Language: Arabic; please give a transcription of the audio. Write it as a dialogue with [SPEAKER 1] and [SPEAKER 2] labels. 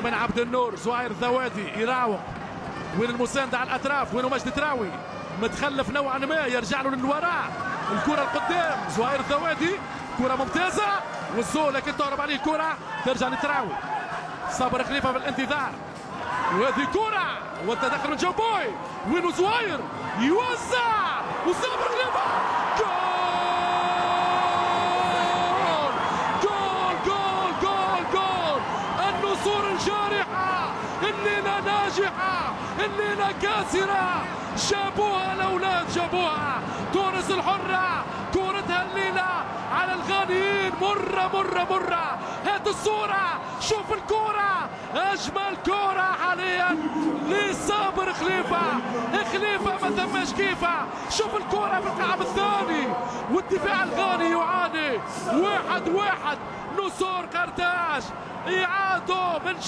[SPEAKER 1] ايمن عبد النور، زهير الذوادي يراوغ، وين المساندة على الاطراف، وين مجد تراوي متخلف نوعا ما، يرجع له للوراء، الكرة القدام زهير الذوادي، كرة ممتازة والزول لكن تهرب عليه الكرة ترجع لتراوي. صابر خليفة بالانتظار، وهذه كرة والتدخل من جوبوي، وين زهير يوزع وصابر خليفة جول جول جول جول جول. النسور الجارحة الليلة ناجحة، الليلة كاسرة، جابوها الأولاد جابوها. تونس الحرة كورتها الليلة على الغانيين، مرة هات الصورة، شوف الكورة، أجمل كورة حاليا لصابر خليفة ما ثماش كيفه. شوف الكورة في القعب الثاني والدفاع الغاني يعاني. 1-1 نسور قرطاج، إعادة من